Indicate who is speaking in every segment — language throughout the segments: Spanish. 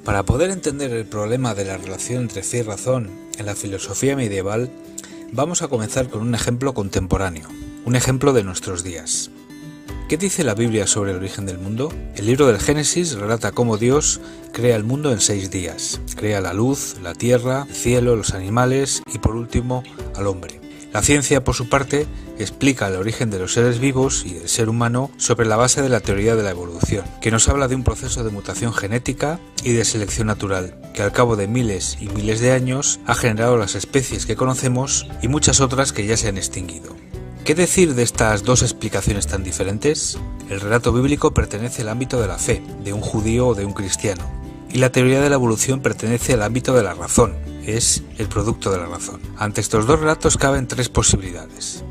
Speaker 1: Para poder entender el problema de la relación entre fe y razón en la filosofía medieval, vamos a comenzar con un ejemplo contemporáneo, un ejemplo de nuestros días. ¿Qué dice la Biblia sobre el origen del mundo? El libro del Génesis relata cómo Dios crea el mundo en 6 días. Crea la luz, la tierra, el cielo, los animales y por último al hombre. La ciencia, por su parte, explica el origen de los seres vivos y del ser humano sobre la base de la teoría de la evolución, que nos habla de un proceso de mutación genética y de selección natural, que al cabo de miles y miles de años ha generado las especies que conocemos y muchas otras que ya se han extinguido. ¿Qué decir de estas dos explicaciones tan diferentes? El relato bíblico pertenece al ámbito de la fe, de un judío o de un cristiano, y la teoría de la evolución pertenece al ámbito de la razón, es el producto de la razón. Ante estos dos relatos caben 3 posibilidades.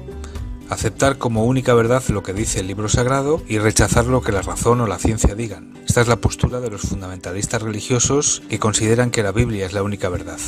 Speaker 1: Aceptar como única verdad lo que dice el libro sagrado y rechazar lo que la razón o la ciencia digan. Esta es la postura de los fundamentalistas religiosos que consideran que la Biblia es la única verdad.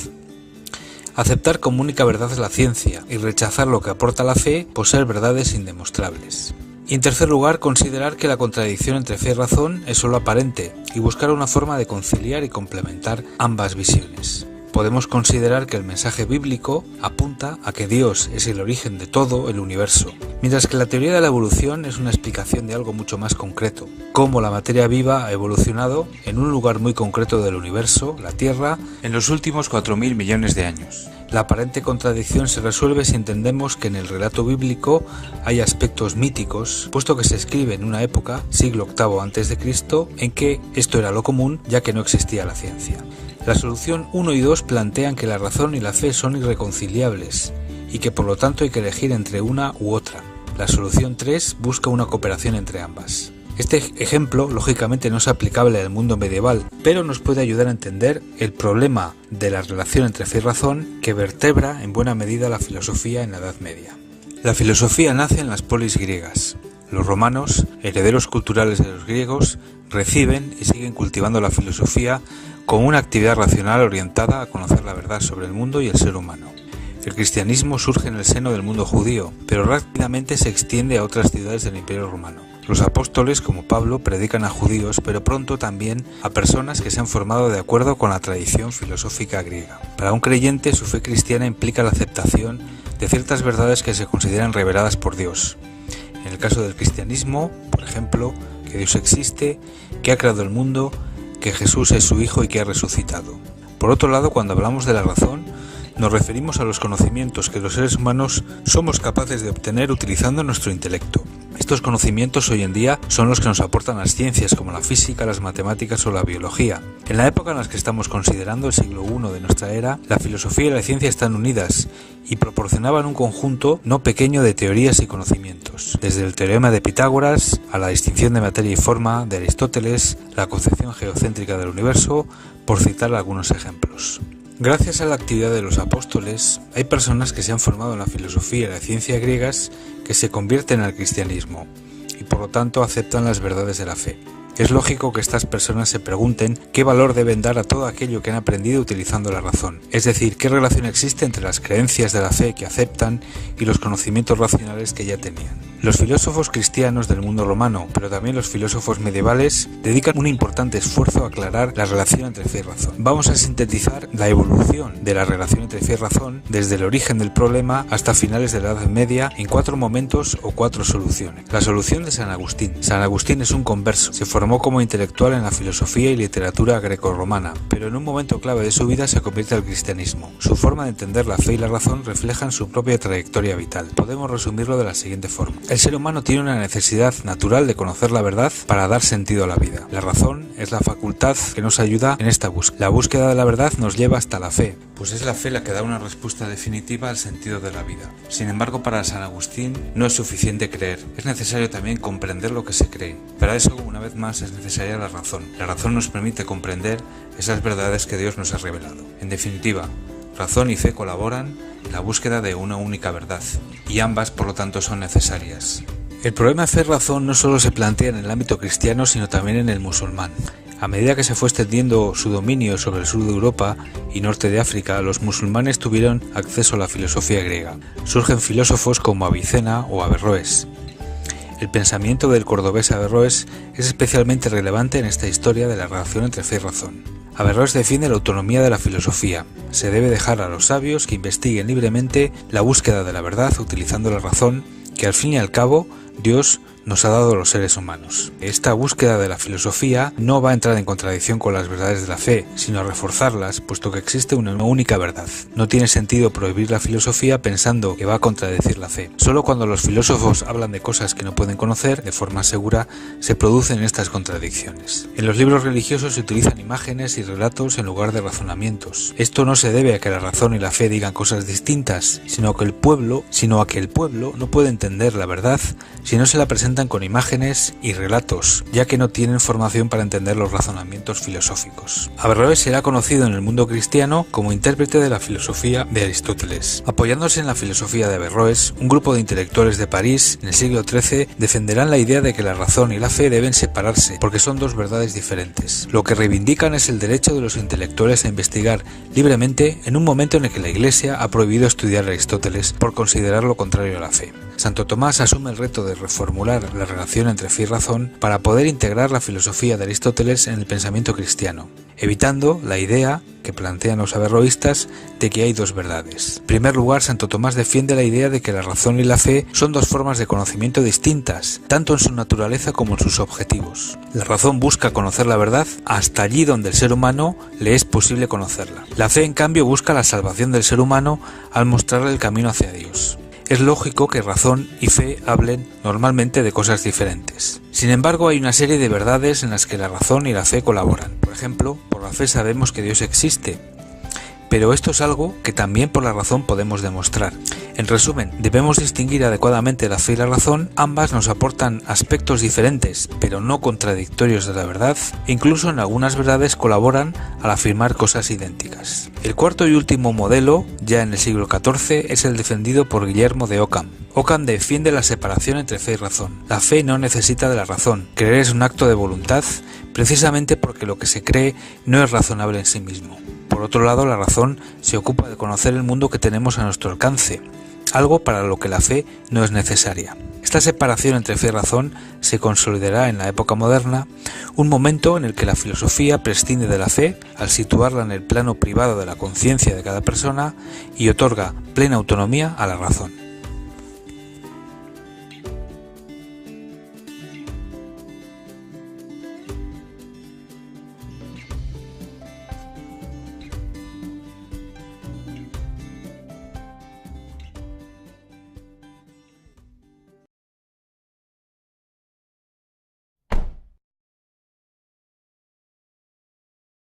Speaker 1: Aceptar como única verdad la ciencia y rechazar lo que aporta la fe por ser verdades indemostrables. Y en tercer lugar, considerar que la contradicción entre fe y razón es solo aparente y buscar una forma de conciliar y complementar ambas visiones. Podemos considerar que el mensaje bíblico apunta a que Dios es el origen de todo el universo, mientras que la teoría de la evolución es una explicación de algo mucho más concreto, cómo la materia viva ha evolucionado en un lugar muy concreto del universo, la Tierra, en los últimos 4.000 millones de años. La aparente contradicción se resuelve si entendemos que en el relato bíblico hay aspectos míticos, puesto que se escribe en una época, siglo VIII a.C., en que esto era lo común, ya que no existía la ciencia. La solución 1 y 2 plantean que la razón y la fe son irreconciliables y que por lo tanto hay que elegir entre una u otra. La solución 3 busca una cooperación entre ambas. Este ejemplo, lógicamente, no es aplicable al mundo medieval, pero nos puede ayudar a entender el problema de la relación entre fe y razón que vertebra en buena medida la filosofía en la Edad Media. La filosofía nace en las polis griegas. Los romanos, herederos culturales de los griegos, reciben y siguen cultivando la filosofía como una actividad racional orientada a conocer la verdad sobre el mundo y el ser humano. El cristianismo surge en el seno del mundo judío, pero rápidamente se extiende a otras ciudades del Imperio Romano. Los apóstoles, como Pablo, predican a judíos, pero pronto también a personas que se han formado de acuerdo con la tradición filosófica griega. Para un creyente, su fe cristiana implica la aceptación de ciertas verdades que se consideran reveladas por Dios. En el caso del cristianismo, por ejemplo, que Dios existe, que ha creado el mundo, que Jesús es su Hijo y que ha resucitado. Por otro lado, cuando hablamos de la razón, nos referimos a los conocimientos que los seres humanos somos capaces de obtener utilizando nuestro intelecto. Estos conocimientos hoy en día son los que nos aportan las ciencias como la física, las matemáticas o la biología. En la época en la que estamos considerando, el siglo I de nuestra era, la filosofía y la ciencia están unidas y proporcionaban un conjunto no pequeño de teorías y conocimientos, desde el teorema de Pitágoras a la distinción de materia y forma de Aristóteles, la concepción geocéntrica del universo, por citar algunos ejemplos. Gracias a la actividad de los apóstoles, hay personas que se han formado en la filosofía y la ciencia griegas que se convierten al cristianismo y por lo tanto aceptan las verdades de la fe. Es lógico que estas personas se pregunten qué valor deben dar a todo aquello que han aprendido utilizando la razón, es decir, qué relación existe entre las creencias de la fe que aceptan y los conocimientos racionales que ya tenían. Los filósofos cristianos del mundo romano, pero también los filósofos medievales, dedican un importante esfuerzo a aclarar la relación entre fe y razón. Vamos a sintetizar la evolución de la relación entre fe y razón desde el origen del problema hasta finales de la Edad Media en 4 momentos o 4 soluciones. La solución de San Agustín. San Agustín es un converso, se formó como intelectual en la filosofía y literatura grecorromana, pero en un momento clave de su vida se convierte al cristianismo. Su forma de entender la fe y la razón reflejan su propia trayectoria vital. Podemos resumirlo de la siguiente forma. El ser humano tiene una necesidad natural de conocer la verdad para dar sentido a la vida. La razón es la facultad que nos ayuda en esta búsqueda. La búsqueda de la verdad nos lleva hasta la fe, pues es la fe la que da una respuesta definitiva al sentido de la vida. Sin embargo, para San Agustín no es suficiente creer, es necesario también comprender lo que se cree. Para eso, una vez más, es necesaria la razón. La razón nos permite comprender esas verdades que Dios nos ha revelado. En definitiva, razón y fe colaboran en la búsqueda de una única verdad, y ambas, por lo tanto, son necesarias. El problema de fe y razón no solo se plantea en el ámbito cristiano, sino también en el musulmán. A medida que se fue extendiendo su dominio sobre el sur de Europa y norte de África, los musulmanes tuvieron acceso a la filosofía griega. Surgen filósofos como Avicena o Averroes. El pensamiento del cordobés Averroes es especialmente relevante en esta historia de la relación entre fe y razón. Averroes defiende la autonomía de la filosofía. Se debe dejar a los sabios que investiguen libremente la búsqueda de la verdad utilizando la razón, que al fin y al cabo Dios nos ha dado a los seres humanos. Esta búsqueda de la filosofía no va a entrar en contradicción con las verdades de la fe, sino a reforzarlas, puesto que existe una única verdad. No tiene sentido prohibir la filosofía pensando que va a contradecir la fe. Solo cuando los filósofos hablan de cosas que no pueden conocer, de forma segura, se producen estas contradicciones. En los libros religiosos se utilizan imágenes y relatos en lugar de razonamientos. Esto no se debe a que la razón y la fe digan cosas distintas, sino a que el pueblo no puede entender la verdad si no se la presenta con imágenes y relatos, ya que no tienen formación para entender los razonamientos filosóficos. Averroes será conocido en el mundo cristiano como intérprete de la filosofía de Aristóteles. Apoyándose en la filosofía de Averroes, un grupo de intelectuales de París en el siglo XIII defenderán la idea de que la razón y la fe deben separarse, porque son dos verdades diferentes. Lo que reivindican es el derecho de los intelectuales a investigar libremente en un momento en el que la Iglesia ha prohibido estudiar a Aristóteles por considerar lo contrario a la fe. Santo Tomás asume el reto de reformular la relación entre fe y razón para poder integrar la filosofía de Aristóteles en el pensamiento cristiano, evitando la idea que plantean los averroístas de que hay dos verdades. En primer lugar, Santo Tomás defiende la idea de que la razón y la fe son dos formas de conocimiento distintas, tanto en su naturaleza como en sus objetivos. La razón busca conocer la verdad hasta allí donde el ser humano le es posible conocerla. La fe, en cambio, busca la salvación del ser humano al mostrarle el camino hacia Dios. Es lógico que razón y fe hablen normalmente de cosas diferentes. Sin embargo, hay una serie de verdades en las que la razón y la fe colaboran. Por ejemplo, por la fe sabemos que Dios existe, pero esto es algo que también por la razón podemos demostrar. En resumen, debemos distinguir adecuadamente la fe y la razón. Ambas nos aportan aspectos diferentes, pero no contradictorios de la verdad, e incluso en algunas verdades colaboran al afirmar cosas idénticas. El cuarto y último modelo, ya en el siglo XIV, es el defendido por Guillermo de Ockham. Ockham defiende la separación entre fe y razón. La fe no necesita de la razón. Creer es un acto de voluntad, precisamente porque lo que se cree no es razonable en sí mismo. Por otro lado, la razón se ocupa de conocer el mundo que tenemos a nuestro alcance, algo para lo que la fe no es necesaria. Esta separación entre fe y razón se consolidará en la época moderna, un momento en el que la filosofía prescinde de la fe al situarla en el plano privado de la conciencia de cada persona y otorga plena autonomía a la razón.